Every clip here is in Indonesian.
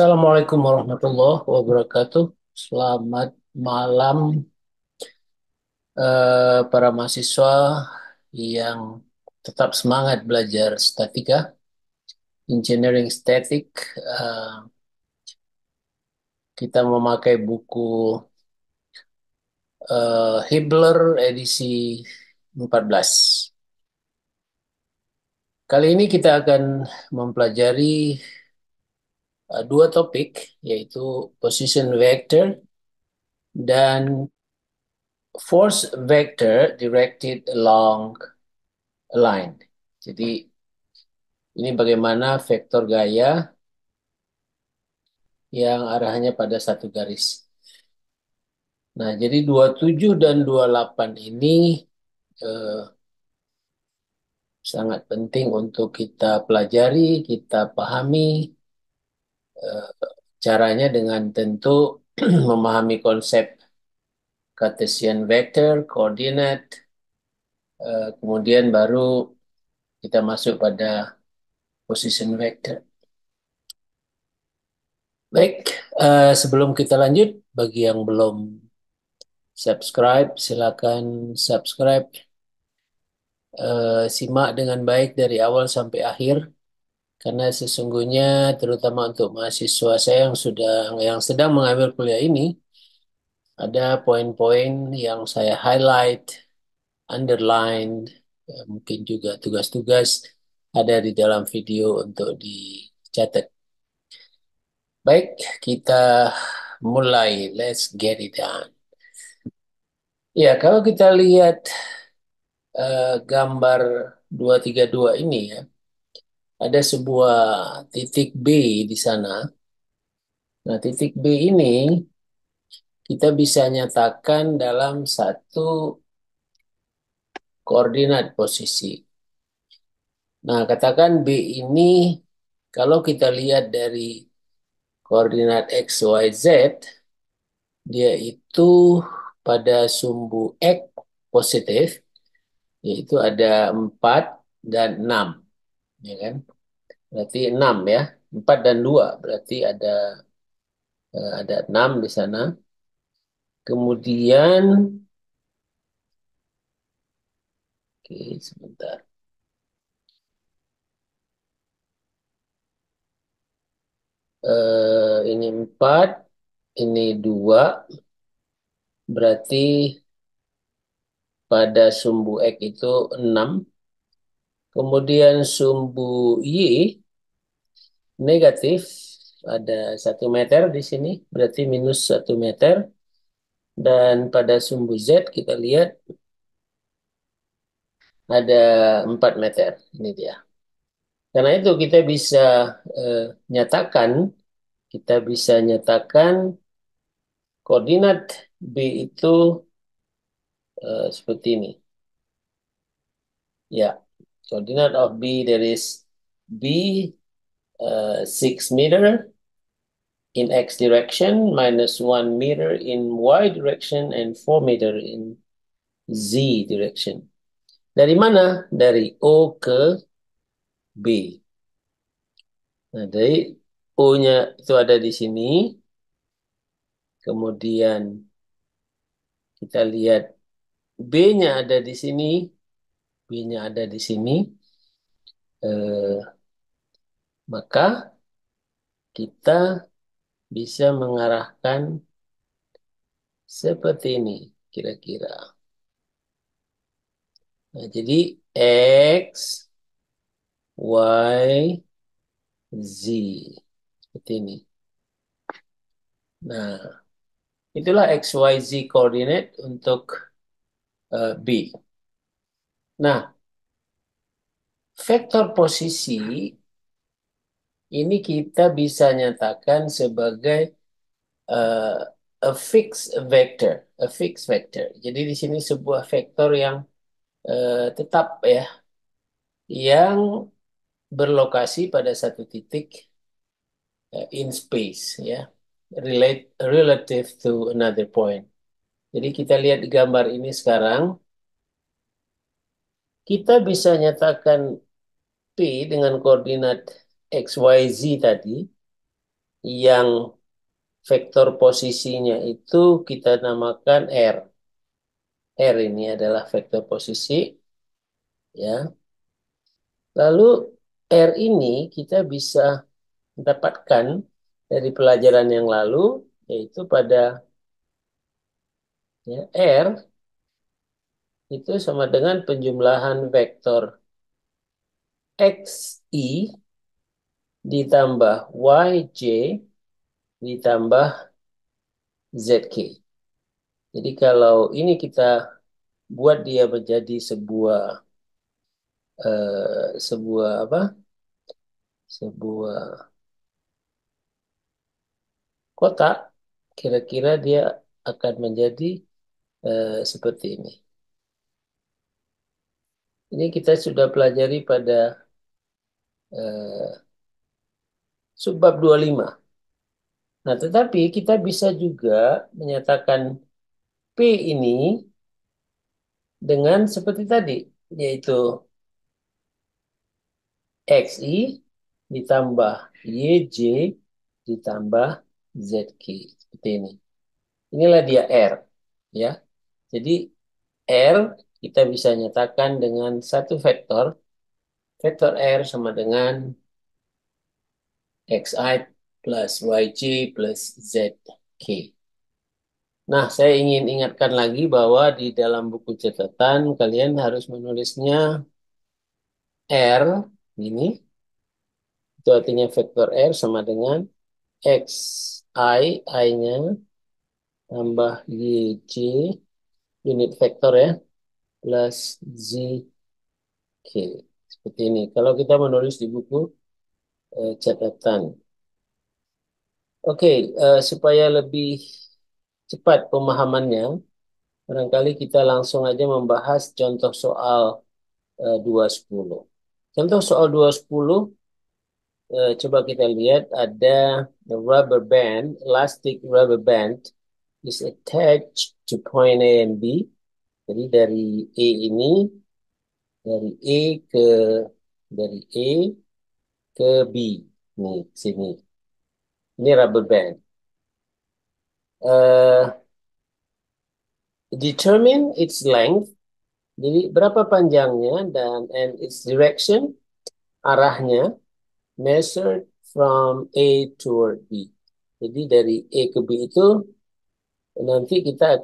Assalamualaikum warahmatullahi wabarakatuh. Selamat malam para mahasiswa yang tetap semangat belajar statika, engineering static. Eh, kita memakai buku Hibbeler edisi 14. Kali ini kita akan mempelajari dua topik, yaitu position vector dan force vector directed along a line. Jadi ini bagaimana vektor gaya yang arahnya pada satu garis. Nah, jadi 27 dan 28 ini eh, sangat penting untuk kita pelajari, kita pahami eh, caranya dengan tentu memahami konsep Cartesian vector, koordinat, kemudian baru kita masuk pada position vector. Baik, sebelum kita lanjut, bagi yang belum subscribe, silakan subscribe. Simak dengan baik dari awal sampai akhir, karena sesungguhnya terutama untuk mahasiswa saya yang sedang mengambil kuliah ini, ada poin-poin yang saya highlight, underline, mungkin juga tugas-tugas ada di dalam video untuk dicatat. Baik, kita mulai. Let's get it done. Ya, kalau kita lihat gambar 232 ini ya, ada sebuah titik B di sana. Nah, titik B ini kita bisa nyatakan dalam satu koordinat posisi. Nah, katakan B ini kalau kita lihat dari koordinat X, Y, Z, dia itu pada sumbu X positif, yaitu ada 4 dan 6. Ya kan? Berarti 6 ya. 4 dan 2 berarti ada 6 di sana. Kemudian, oke, sebentar. Ini 4, ini 2, berarti pada sumbu X itu 6. Kemudian sumbu Y negatif, ada 1 meter di sini, berarti minus 1 meter. Dan pada sumbu Z kita lihat ada 4 meter. Ini dia. Karena itu eh, nyatakan, kita bisa nyatakan koordinat B itu seperti ini. Ya, coordinate of B, there is B 6 meter in X direction, minus 1 meter in Y direction, and 4 meter in Z direction. Dari mana? Dari O ke B. Nah, dari O-nya itu ada di sini. Kemudian kita lihat B-nya ada di sini. B-nya ada di sini. Eh, maka kita bisa mengarahkan seperti ini kira-kira. Nah, jadi X, Y, Z. Seperti ini. Nah, itulah X, Y, Z koordinat untuk B. Nah, vektor posisi ini kita bisa nyatakan sebagai uh, a fixed vector. A fixed vector. Jadi di sini sebuah vektor yang tetap ya, yang berlokasi pada satu titik in space ya, relative to another point. Jadi kita lihat di gambar ini sekarang, kita bisa nyatakan P dengan koordinat X, Y, Z tadi yang vektor posisinya itu kita namakan R. R ini adalah vektor posisi, ya. Lalu R ini kita bisa dapatkan dari pelajaran yang lalu, yaitu pada, ya, R itu sama dengan penjumlahan vektor XI ditambah YJ ditambah ZK. Jadi kalau ini kita buat dia menjadi sebuah apa? Sebuah kotak, kira-kira dia akan menjadi seperti ini. Ini kita sudah pelajari pada eh, subbab 25. Nah, tetapi kita bisa juga menyatakan P ini dengan seperti tadi, yaitu XI ditambah YJ ditambah ZK. Seperti ini. Inilah dia R. Ya. Jadi R kita bisa nyatakan dengan satu vektor. Vektor R sama dengan XI plus YJ plus ZK. Nah, saya ingin ingatkan lagi bahwa di dalam buku catatan kalian harus menulisnya R ini, itu artinya vektor R sama dengan XI, I-nya tambah YJ, unit vektor ya, plus ZK. Seperti ini. Kalau kita menulis di buku catatan. Oke, supaya lebih cepat pemahamannya, barangkali kita langsung aja membahas contoh soal 210. Contoh soal 210, coba kita lihat ada the rubber band, elastic rubber band is attached to point A and B. Jadi E ini, dari E ke dari E ke B. Nih, sini. Ini rubber band. Uh, Determine its length. Jadi berapa panjangnya dan and its direction, arahnya, measured from A toward B. Jadi dari A ke B itu nanti kita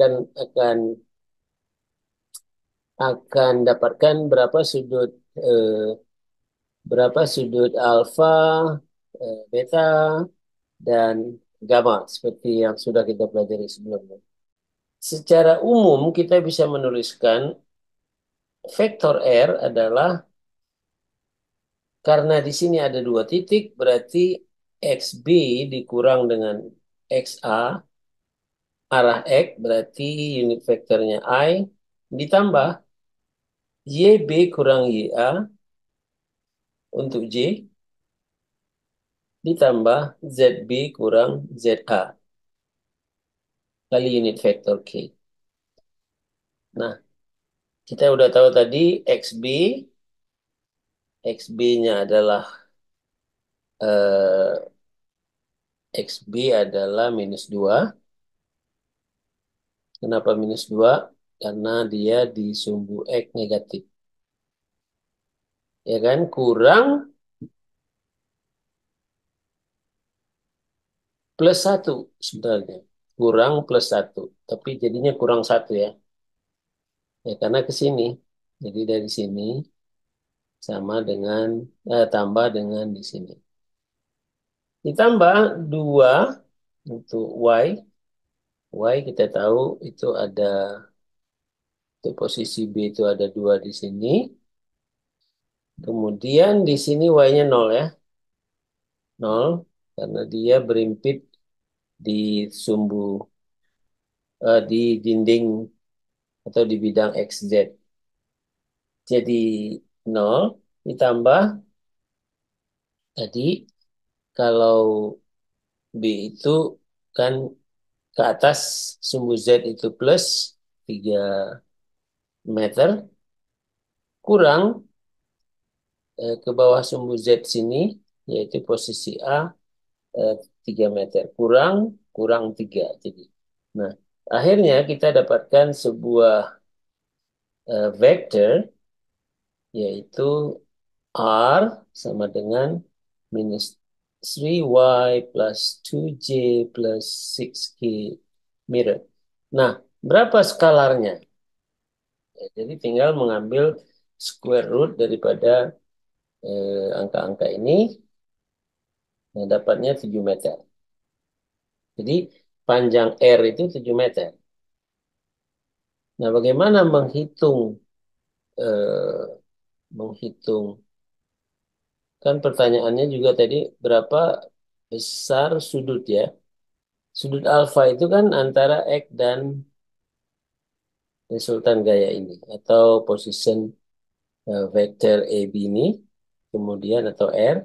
akan dapatkan eh, berapa sudut alfa, beta dan gamma seperti yang sudah kita pelajari sebelumnya. Secara umum kita bisa menuliskan vektor R adalah, karena di sini ada dua titik, berarti XB dikurang dengan XA, arah X berarti unit vektornya I, ditambah YB kurang YA untuk J, ditambah ZB kurang ZA kali unit vektor K. Nah, kita udah tahu tadi XB-nya adalah eh, XB adalah -2. Kenapa -2? Karena dia di sumbu X negatif. Ya kan? Kurang +1 sebenarnya. Kurang +1. Tapi jadinya kurang 1 ya. Ya karena ke sini. Jadi dari sini sama dengan tambah dengan di sini. Ditambah 2 untuk Y. Y kita tahu itu ada, untuk posisi B itu ada 2 di sini. Kemudian di sini Y-nya 0 ya. 0 karena dia berimpit di sumbu di dinding atau di bidang XZ. Jadi 0 ditambah tadi, kalau B itu kan ke atas sumbu Z itu plus 3 meter, kurang ke bawah sumbu Z sini, yaitu posisi A, eh, 3 meter. Kurang, kurang 3. Jadi, nah, akhirnya kita dapatkan sebuah vektor, yaitu R sama dengan minus 3Y plus 2J plus 6K meter. Nah, berapa skalarnya? Ya, jadi tinggal mengambil square root daripada angka-angka ini, nah dapatnya 7 meter. Jadi panjang R itu 7 meter. Nah, bagaimana eh, menghitung kan pertanyaannya juga tadi berapa besar sudut ya? Sudut alfa itu kan antara X dan resultan gaya ini atau position vector AB ini, kemudian atau R,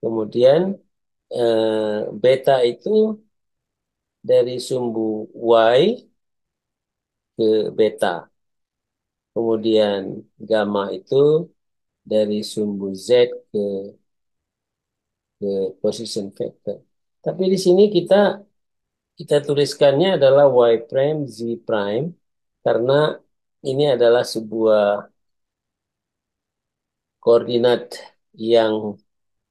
kemudian beta itu dari sumbu Y ke beta, kemudian gamma itu dari sumbu Z ke ke position vector. Tapi di sini kita tuliskannya adalah Y prime Z prime karena ini adalah sebuah koordinat yang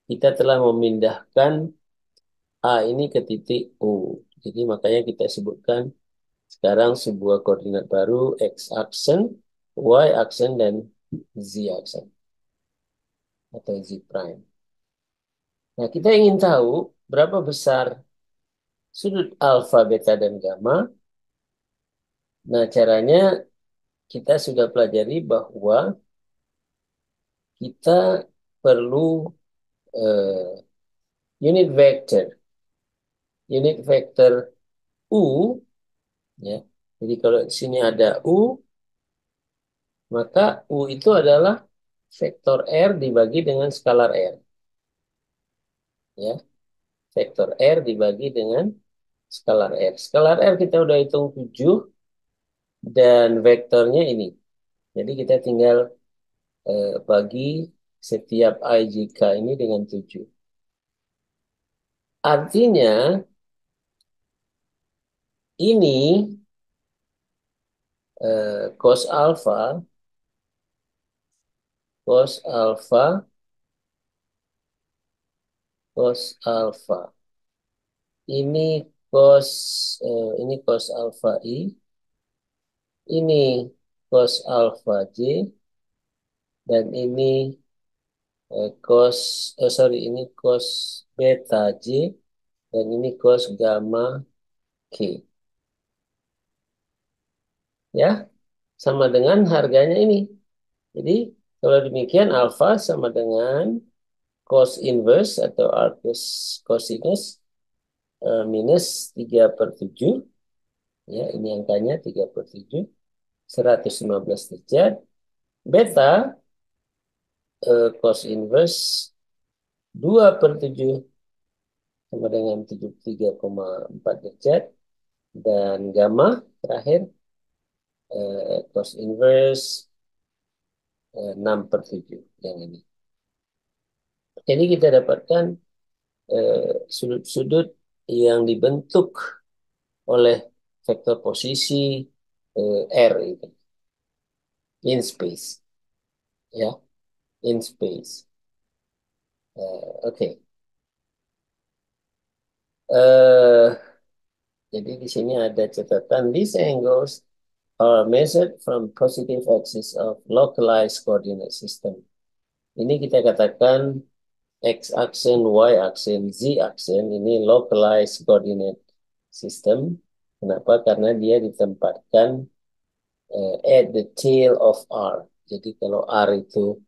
kita telah memindahkan A ini ke titik O. Jadi makanya kita sebutkan sekarang sebuah koordinat baru X aksen, Y aksen, dan Z aksen atau Z prime. Nah, kita ingin tahu berapa besar sudut alfa, beta, dan gamma. Nah, caranya kita sudah pelajari bahwa kita perlu eh, unit vector. Unit vector U, ya. Jadi kalau di sini ada U, maka U itu adalah vektor R dibagi dengan skalar R. Ya, vektor R dibagi dengan skalar R. Skalar R kita udah hitung 7 dan vektornya ini. Jadi kita tinggal bagi setiap I J K ini dengan 7. Artinya ini cos alpha, cos alpha, cos alpha. Cos ini cos alpha I, ini cos alpha J, dan ini ini cos beta J, dan ini cos gamma K. Ya, sama dengan harganya ini. Jadi, kalau demikian alpha sama dengan cos inverse atau arcus cosinus minus 3/7. Ya, ini angkanya 3/7. 115 derajat. Beta cos inverse 2/7 sama dengan 73,4 derajat. Dan gamma terakhir cos inverse 6/7 yang ini. Jadi kita dapatkan sudut-sudut yang dibentuk oleh vektor posisi R itu in space, ya, in space. Oke. Eh, jadi di sini ada catatan these angles are measured from positive axis of localized coordinate system. Ini kita katakan X aksen, Y aksen, Z aksen ini localized coordinate system. Kenapa? Karena dia ditempatkan at the tail of R. Jadi kalau R itu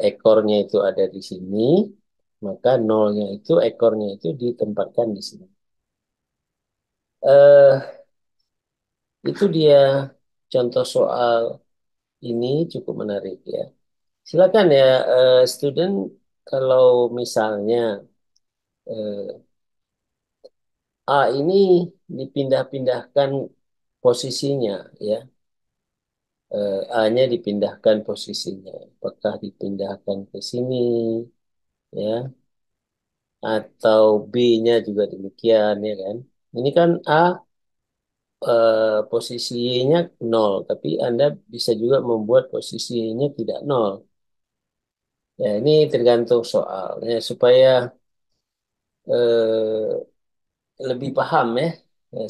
ekornya itu ada di sini, maka nolnya itu ekornya itu ditempatkan di sini. Eh, itu dia contoh soal ini cukup menarik ya. Silakan ya, student, kalau misalnya eh, A ini dipindah-pindahkan posisinya ya, A-nya dipindahkan posisinya, apakah dipindahkan ke sini ya, atau B-nya juga demikian ya kan. Ini kan A posisi Y-nya nol, tapi Anda bisa juga membuat posisi Y-nya tidak nol. Ya, ini tergantung soalnya supaya eh, lebih paham ya.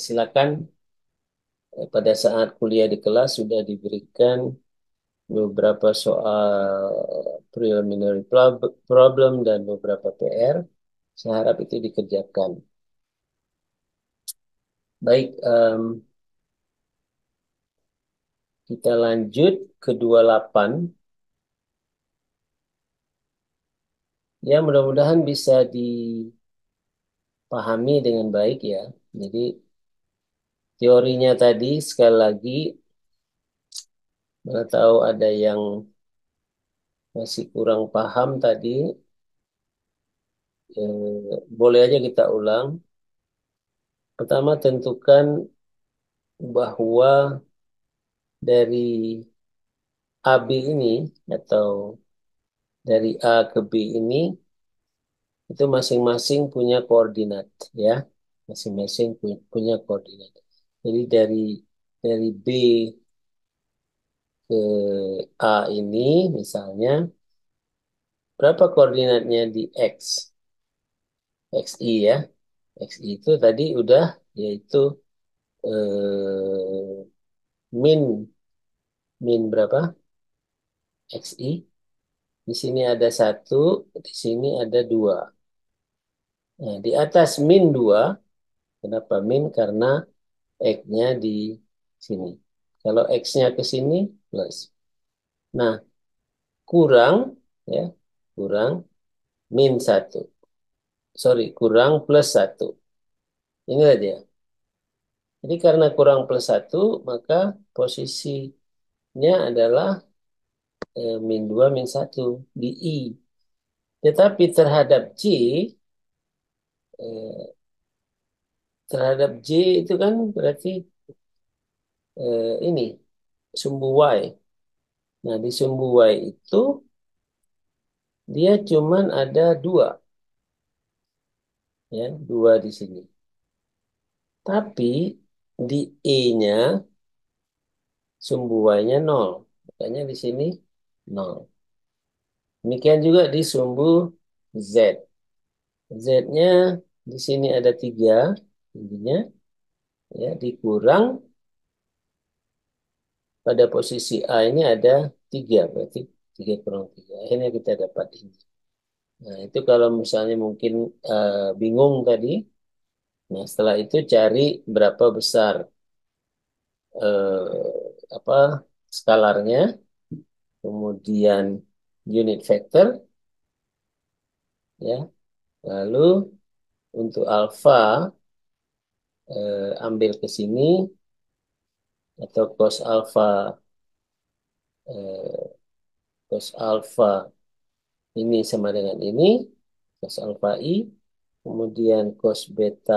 Silakan pada saat kuliah di kelas sudah diberikan beberapa soal preliminary problem dan beberapa PR. Saya harap itu dikerjakan. Baik, kita lanjut ke 28. Ya, mudah-mudahan bisa dipahami dengan baik ya. Jadi, teorinya tadi sekali lagi, mana tahu ada yang masih kurang paham tadi, boleh aja kita ulang. Pertama, tentukan bahwa dari AB ini atau dari A ke B ini itu masing-masing punya koordinat ya. Masing-masing punya koordinat. Jadi dari B ke A ini misalnya berapa koordinatnya di X? XI ya. XI itu tadi udah yaitu min min berapa? XI. Di sini ada satu, di sini ada dua. Nah, di atas min 2, kenapa min? Karena X-nya di sini. Kalau X-nya ke sini, plus. Nah, kurang, ya, kurang min 1. Sorry, kurang plus 1. Ini aja. Jadi karena kurang plus 1, maka posisinya adalah min 2, min 1 di I. Tetapi eh, terhadap J itu kan berarti ini sumbu Y. Nah, di sumbu Y itu dia cuman ada dua, ya, dua di sini. Tapi di E-nya sumbu Y-nya nol. Makanya di sini nol. Demikian juga di sumbu Z. Z-nya di sini ada tiga, intinya ya dikurang pada posisi A ini ada tiga, berarti tiga kurang tiga. Akhirnya kita dapat ini. Nah, itu kalau misalnya mungkin bingung tadi, nah setelah itu cari berapa besar apa skalarnya, kemudian unit vector, ya. Lalu untuk alfa ambil ke sini atau eh, cos alfa ini sama dengan ini, cos alfa i, kemudian cos beta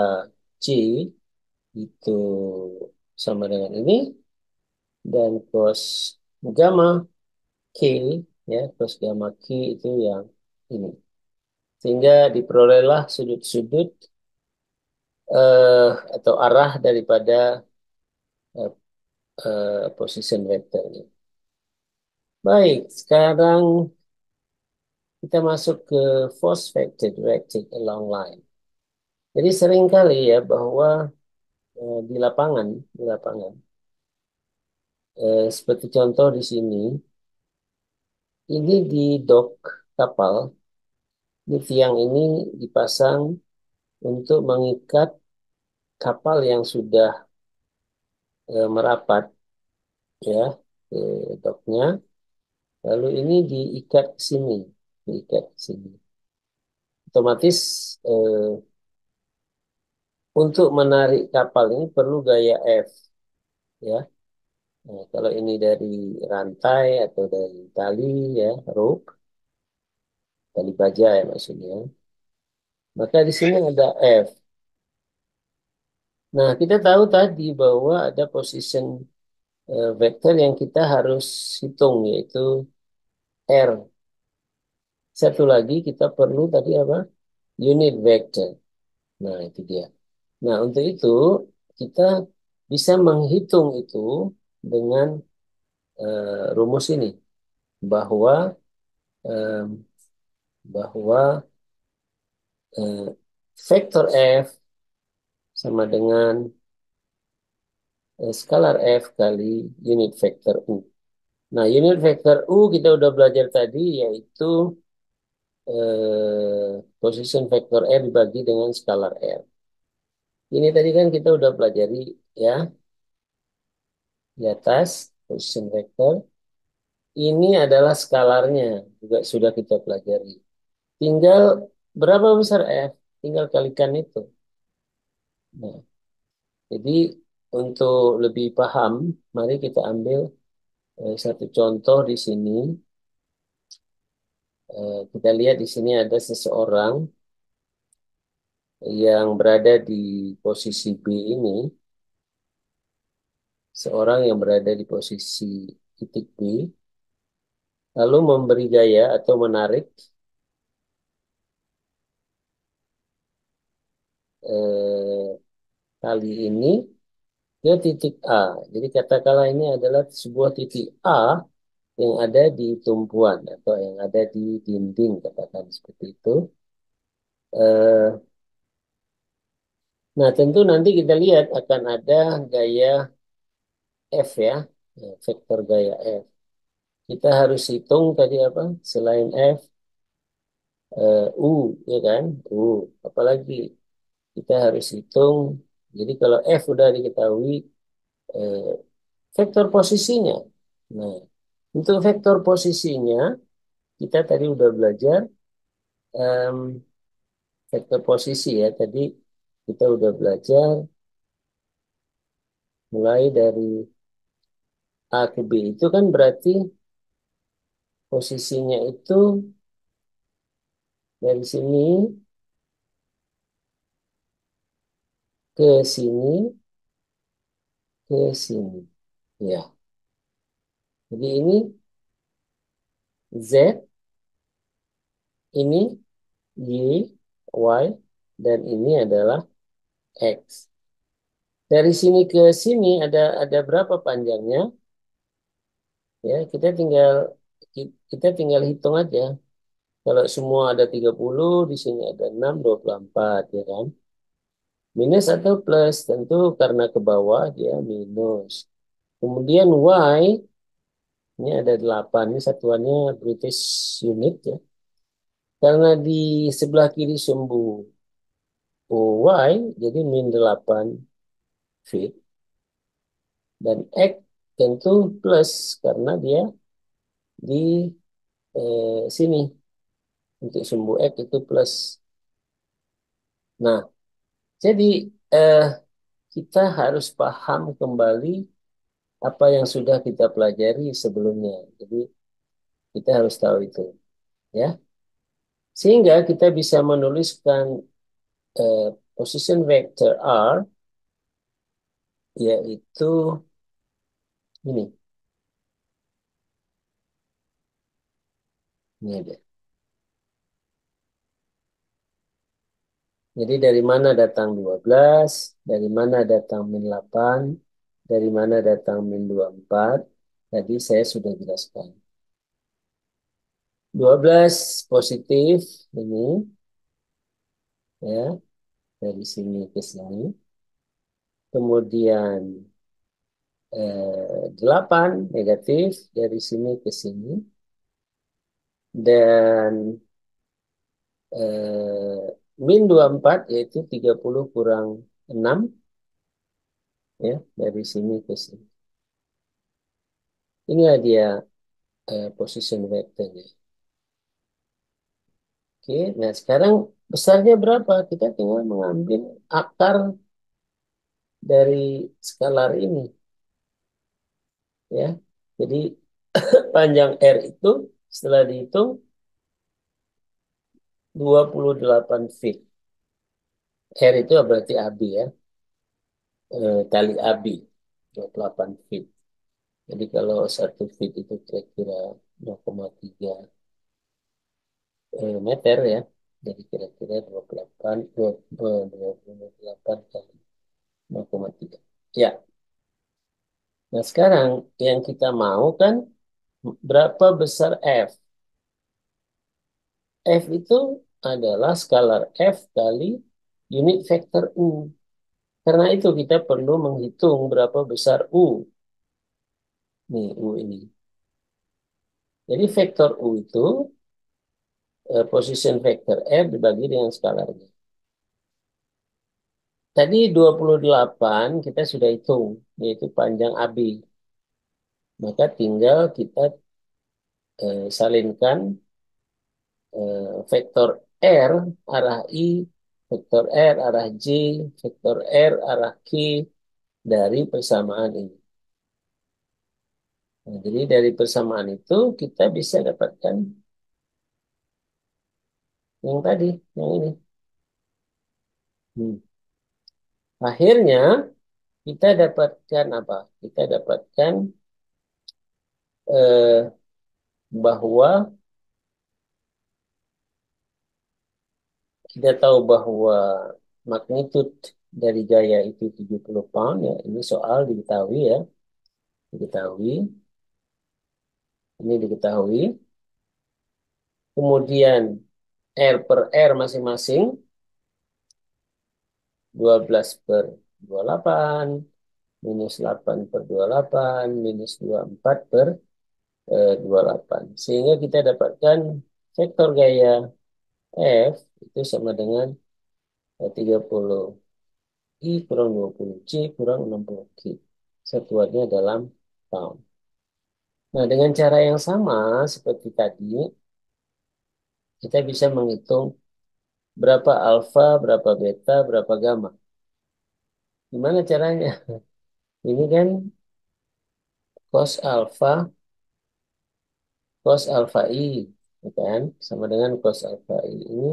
c itu sama dengan ini, dan cos gamma k, ya, cos gamma k itu yang ini. Sehingga diperolehlah sudut-sudut atau arah daripada eh, position vectornya. Baik, sekarang kita masuk ke force vector directed along line. Jadi sering kali ya bahwa di lapangan, seperti contoh di sini, ini di dock kapal, di tiang ini dipasang untuk mengikat kapal yang sudah merapat ya ke docknya. Lalu ini diikat ke sini. Otomatis eh, untuk menarik kapal ini perlu gaya F ya. Nah, kalau ini dari rantai atau dari tali ya, rope, tali baja ya maksudnya. Maka di sini ada F. Nah, kita tahu tadi bahwa ada position vector yang kita harus hitung yaitu R. Satu lagi kita perlu tadi apa? unit vector. Nah, itu dia. Nah, untuk itu kita bisa menghitung itu dengan rumus ini bahwa eh, bahwa vektor F sama dengan skalar F kali unit vektor U. Nah, unit vektor U kita udah belajar tadi yaitu position vektor R dibagi dengan skalar R. Ini tadi kan kita udah pelajari ya di atas position vektor. Ini adalah skalarnya juga sudah kita pelajari. Tinggal berapa besar F? Tinggal kalikan itu. Nah, jadi untuk lebih paham, mari kita ambil satu contoh di sini. Kita lihat di sini ada seseorang yang berada di posisi B ini, seorang yang berada di posisi titik B, lalu memberi gaya atau menarik eh, tali ini ke titik A. Jadi katakanlah ini adalah sebuah titik A yang ada di tumpuan atau yang ada di dinding, katakan seperti itu. Eh, nah, tentu nanti kita lihat akan ada gaya F ya, vektor gaya F. Kita harus hitung tadi apa? Selain F, U, ya kan? U. Apalagi kita harus hitung. Jadi kalau F udah diketahui, eh, vektor posisinya. Nah, untuk vektor posisinya, kita tadi udah belajar em, vektor posisi ya. Tadi kita udah belajar mulai dari A ke B itu kan berarti posisinya itu dari sini ke sini ke sini. Ya, jadi ini Z, ini Y, Y, dan ini adalah X. Dari sini ke sini ada berapa panjangnya? Ya, kita tinggal hitung aja. Kalau semua ada 30, di sini ada 6, 24, ya kan? Minus atau plus, tentu karena ke bawah dia minus. Kemudian Y, ini ada 8, ini satuannya British unit ya. Karena di sebelah kiri sumbu Y, jadi min 8 feet. Dan X tentu plus, karena dia di sini. Untuk sumbu X itu plus. Nah, jadi eh, kita harus paham kembali apa yang sudah kita pelajari sebelumnya. Jadi kita harus tahu itu, ya. Sehingga kita bisa menuliskan eh, position vector R yaitu ini. Ini ada. Jadi dari mana datang 12, dari mana datang min 8, dari mana datang min 24. Tadi saya sudah jelaskan. 12 positif ini ya, dari sini ke sini. Kemudian 8 negatif dari sini ke sini. Dan eh, min 24 yaitu 30 kurang 6 ya, dari sini ke sini. Inilah dia position vectornya. Oke, nah sekarang besarnya berapa? Kita tinggal mengambil akar dari skalar ini ya. Jadi panjang R itu setelah dihitung 28 feet. R itu berarti AB ya. Tali AB 28 feet. Jadi kalau 1 feet itu kira-kira 0,3 meter ya. Jadi kira-kira 28, 28 kali 0,3. Ya, nah sekarang yang kita mau kan berapa besar F? F itu adalah skalar F kali unit vektor U. Karena itu kita perlu menghitung berapa besar U. Nih, U ini. Jadi vektor U itu position vector F dibagi dengan skalarnya. Tadi 28 kita sudah hitung, yaitu panjang AB. Maka tinggal kita salinkan vektor R arah I, vektor R arah J, vektor R arah K dari persamaan ini. Nah, jadi dari persamaan itu kita bisa dapatkan yang tadi, yang ini. Hmm. Akhirnya kita dapatkan apa? Kita dapatkan eh, bahwa kita tahu bahwa magnitud dari gaya itu 70 pound ya. Ini soal diketahui ya. Diketahui. Ini diketahui. Kemudian R per R masing-masing 12 per 28 minus 8 per 28 minus 24 per 28. Sehingga kita dapatkan vektor gaya F itu sama dengan 30 I kurang 20 C kurang 60 Q. Satuannya dalam pound. Nah, dengan cara yang sama seperti tadi, kita bisa menghitung berapa alfa, berapa beta, berapa gamma. Gimana caranya? Ini kan cos alfa, cos alfa I, ya kan? Sama dengan cos alfa I. Ini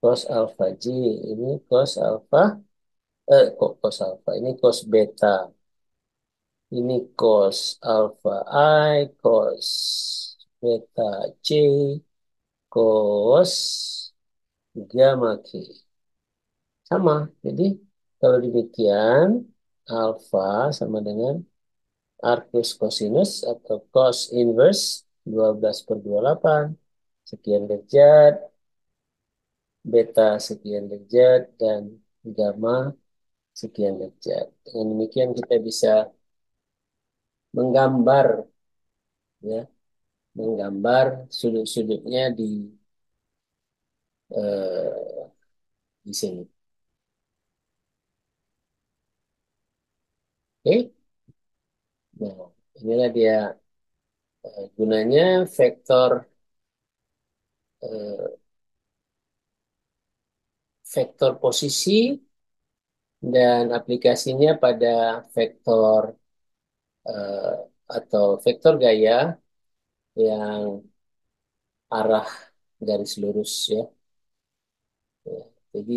cos alfa J, ini cos alfa, kok cos alfa, ini cos beta. Ini cos alfa I, cos beta C, cos gamma K. Sama. Jadi kalau demikian, alfa sama dengan arcus cosinus atau cos inverse 12 per 28 sekian derajat, beta sekian derajat, dan gamma sekian derajat. Dengan demikian kita bisa menggambar ya, menggambar sudut-sudutnya eh, di sini. Oke? Nah, inilah dia gunanya eh, vektor posisi dan aplikasinya pada vektor eh, atau vektor gaya yang arah garis lurus ya. Ya, jadi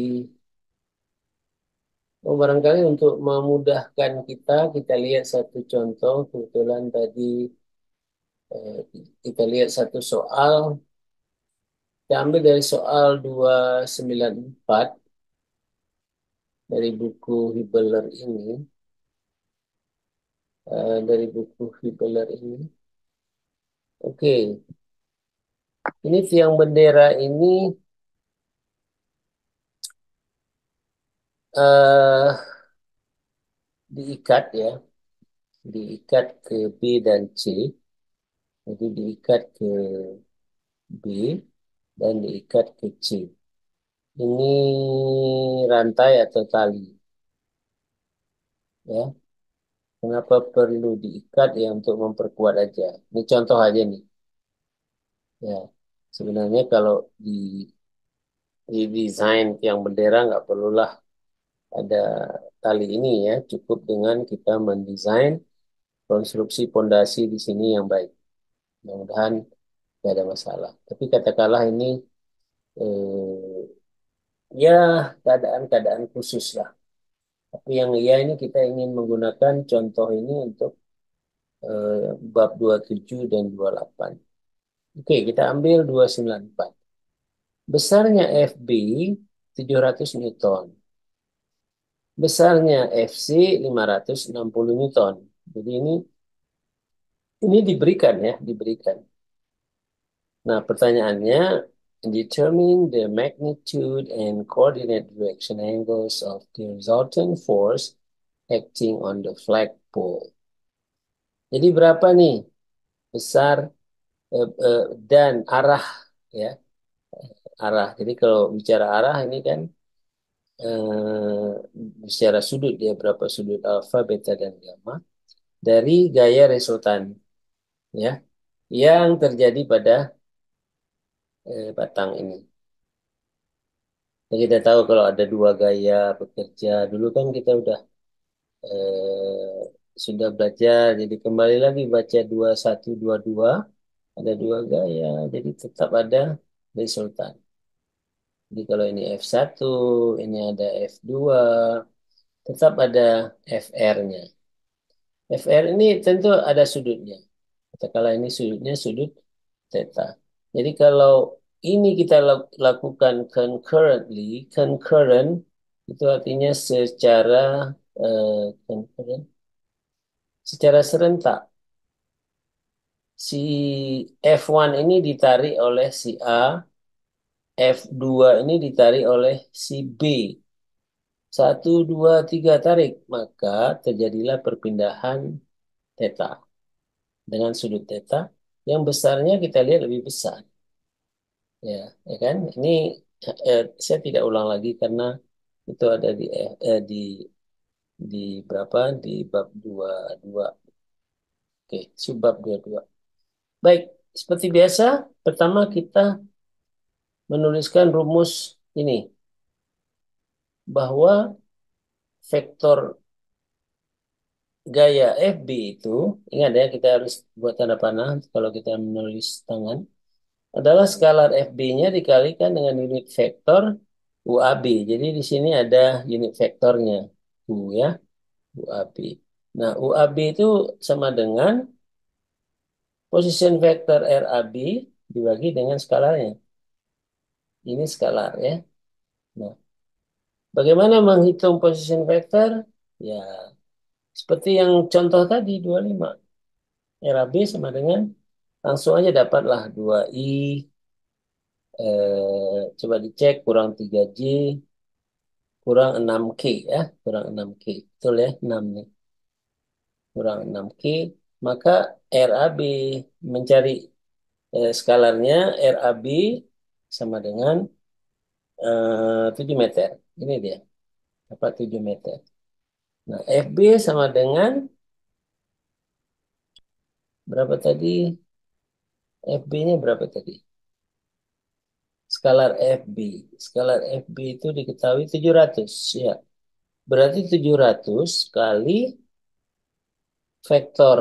barangkali untuk memudahkan kita, kita lihat satu contoh. Kebetulan tadi eh, kita lihat satu soal. Kita ambil dari soal 294 dari buku Hibeler ini. Dari buku Hibeler ini. Oke, ini tiang bendera ini eh diikat ya, diikat ke B dan C. Jadi diikat ke B dan diikat ke C. Ini rantai atau tali ya. Kenapa perlu diikat ya untuk memperkuat aja. Ini contoh aja nih. Ya, sebenarnya kalau di desain tiang bendera nggak perlulah ada tali ini ya. Cukup dengan kita mendesain konstruksi pondasi di sini yang baik. Mudah-mudahan tidak ada masalah. Tapi katakanlah ini eh, ya keadaan-keadaan khusus lah. Tapi yang iya ini kita ingin menggunakan contoh ini untuk bab 27 dan 28. Oke, kita ambil 294. Besarnya FB 700 Newton. Besarnya FC 560 Newton. Jadi ini diberikan ya, diberikan. Nah, pertanyaannya, determine the magnitude and coordinate direction angles of the resultant force acting on the flagpole. Jadi berapa nih besar dan arah ya, arah. Jadi kalau bicara arah ini kan bicara sudut dia berapa sudut alfa, beta dan gamma dari gaya resultan ya yang terjadi pada batang ini. Dan kita tahu kalau ada dua gaya bekerja dulu kan kita sudah belajar. Jadi kembali lagi baca 2122 ada dua gaya. Jadi tetap ada resultan. Jadi kalau ini F1, ini ada F2, tetap ada FR-nya. FR ini tentu ada sudutnya. Katakanlah ini sudutnya sudut theta. Jadi kalau ini kita lakukan concurrently, concurrent itu artinya concurrent, secara serentak. Si F1 ini ditarik oleh si A, F2 ini ditarik oleh si B. Satu, dua, tiga tarik. Maka terjadilah perpindahan theta. Dengan sudut theta yang besarnya kita lihat lebih besar. Ya, ya kan? Ini saya tidak ulang lagi karena itu ada di berapa? Di bab 22. Oke, subbab 22. Baik, seperti biasa, pertama kita menuliskan rumus ini bahwa vektor gaya FB itu, ingat ya kita harus buat tanda panah kalau kita menulis tangan, adalah skalar FB-nya dikalikan dengan unit vektor UAB. Jadi di sini ada unit vektornya, U ya, UAB. Nah, UAB itu sama dengan position vektor RAB dibagi dengan skalarnya. Ini skalar ya. Nah, bagaimana menghitung position vektor? Ya, seperti yang contoh tadi 25. RAB sama dengan langsung aja dapatlah 2I coba dicek kurang 3J kurang 6K ya, kurang 6K. Betul ya, 6 nih. Kurang 6K, maka RAB mencari skalarnya RAB sama dengan 7 meter. Ini dia, dapat 7 meter. Nah, FB sama dengan berapa tadi? FB-nya berapa tadi? Skalar FB. Skalar FB itu diketahui 700 ya. Berarti 700 kali vektor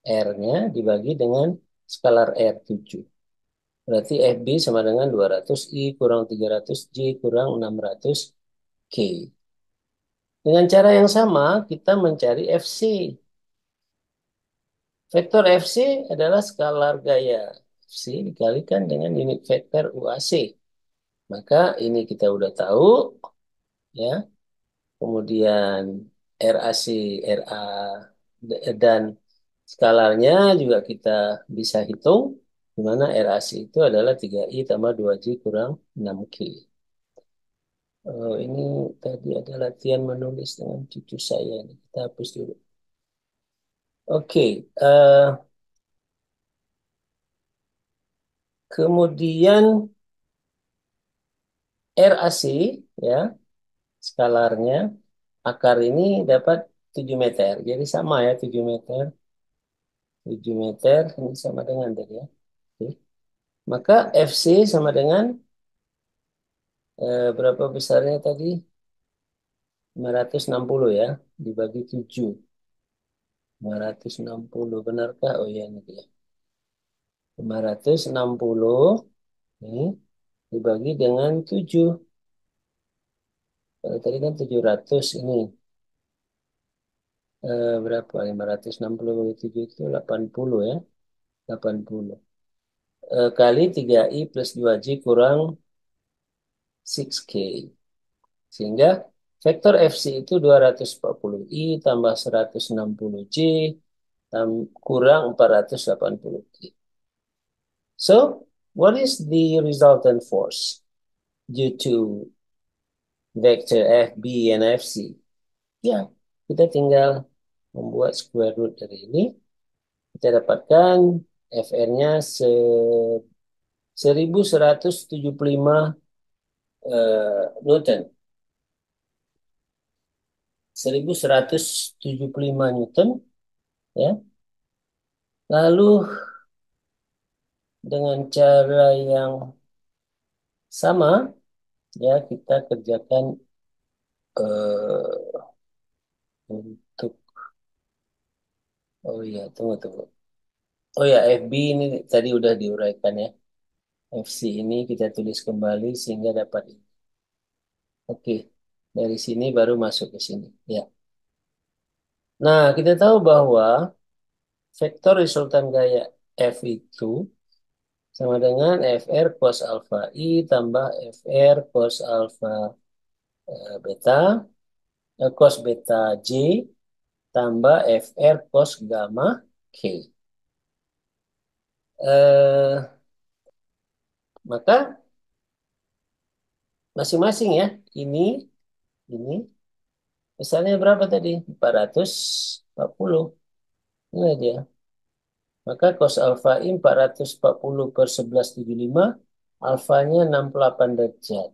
R-nya dibagi dengan skalar R7. Berarti FB sama dengan 200I kurang 300J kurang 600K. Dengan cara yang sama, kita mencari FC. Vektor FC adalah skalar gaya FC dikalikan dengan unit vektor UAC. Maka ini kita udah tahu, ya. Kemudian RAC, RA, dan skalarnya juga kita bisa hitung, di mana RAC itu adalah 3I tambah 2J kurang 6K. Ini tadi ada latihan menulis dengan cucu saya. Kita hapus dulu. Oke, kemudian RAC, ya, skalarnya, akar ini dapat 7 meter. Jadi sama ya, 7 meter. 7 meter, ini sama dengan tadi ya. Oke. Maka FC sama dengan berapa besarnya tadi? 560 ya, dibagi 7. 560, benarkah? Oh iya, ini dia. 560 ini dibagi dengan 7. Kalau tadi kan 700 ini. Berapa? 560 bagi 7 itu 80 ya. 80. Kali 3I plus 2J kurang 6K. Sehingga vektor FC itu 240I tambah 160J kurang 480K. So, what is the resultant force due to vector FB and FC? Ya, kita tinggal membuat square root dari ini. Kita dapatkan FR-nya 1175 Newton. 1175 Newton, ya. Lalu dengan cara yang sama, ya, kita kerjakan eh, untuk, oh ya, tunggu. Oh ya, FB ini tadi udah diuraikan ya. FC ini kita tulis kembali sehingga dapat ini. Oke, dari sini baru masuk ke sini. Ya. Nah, kita tahu bahwa vektor resultan gaya F itu sama dengan FR cos alfa I tambah FR cos alfa beta, cos beta J tambah FR cos gamma K. Eh, maka masing-masing ya, ini, misalnya berapa tadi? 440. Ini dia. Maka cos alfa I 440 per 1175, alfanya 68 derajat.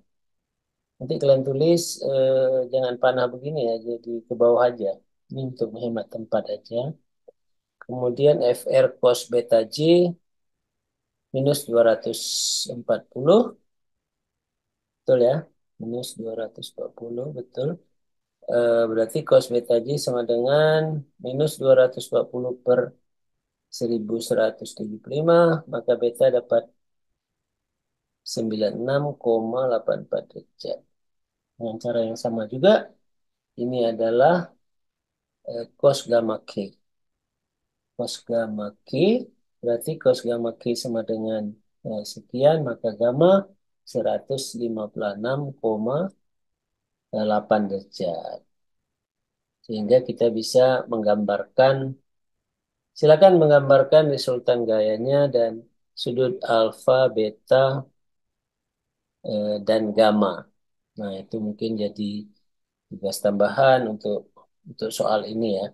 Nanti kalian tulis, jangan panah begini ya, jadi ke bawah aja. Ini untuk menghemat tempat aja. Kemudian FR cos beta J minus 240, betul ya? Minus 240, betul. Berarti cos beta J sama dengan minus 240 per 1175, maka beta dapat 96,84 derajat. Dengan cara yang sama juga, ini adalah cos gamma K. Cos gamma K, berarti cos gamma K sama dengan sekian, maka gamma 156,8 derajat. Sehingga kita bisa menggambarkan, silakan menggambarkan resultan gayanya dan sudut alfa, beta, dan gamma. Nah, itu mungkin jadi tugas tambahan untuk soal ini ya.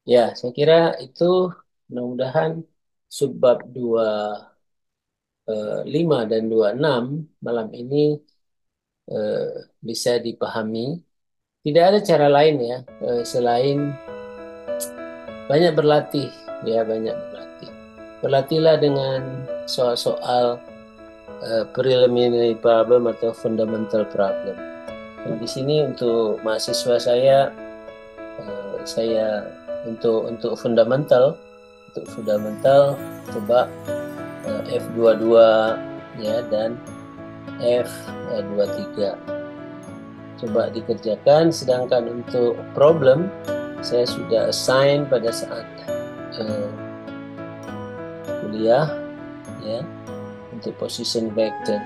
Ya, saya kira itu mudah-mudahan subbab 25 dan 26 malam ini eh, bisa dipahami. Tidak ada cara lain ya, selain banyak berlatih, ya banyak berlatih. Berlatihlah dengan soal-soal preliminary problem atau fundamental problem. Nah, di sini untuk mahasiswa saya untuk fundamental, coba F22 ya dan F23. Coba dikerjakan, sedangkan untuk problem saya sudah assign pada saat kuliah ya untuk position vector.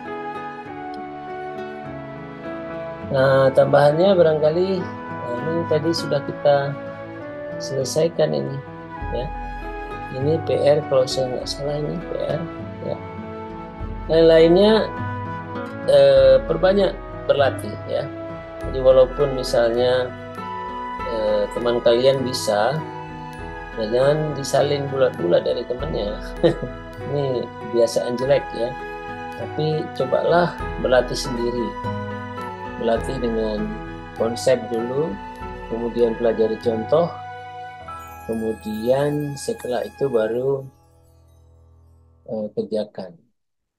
Nah, tambahannya barangkali ini tadi sudah kita selesaikan ini ya. Ini PR kalau saya nggak salah, ini PR ya. Lain-lainnya perbanyak berlatih ya. Jadi walaupun misalnya teman kalian bisa, jangan disalin bulat-bulat dari temannya. Ini kebiasaan jelek ya. Tapi cobalah berlatih sendiri. Berlatih dengan konsep dulu, kemudian pelajari contoh, kemudian setelah itu baru kerjakan.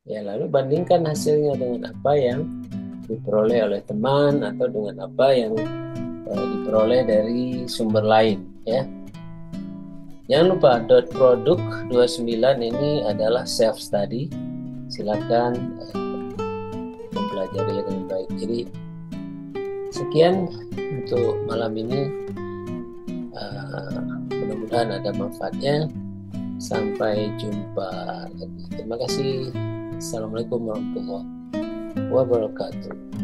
Ya, lalu bandingkan hasilnya dengan apa yang diperoleh oleh teman atau dengan apa yang diperoleh dari sumber lain ya. Jangan lupa dot produk 29 ini adalah self study. Silakan mempelajari dengan baik. Jadi sekian untuk malam ini. Mudah-mudahan ada manfaatnya. Sampai jumpa lagi. Terima kasih. Assalamualaikum warahmatullahi wabarakatuh. wabarakatuh.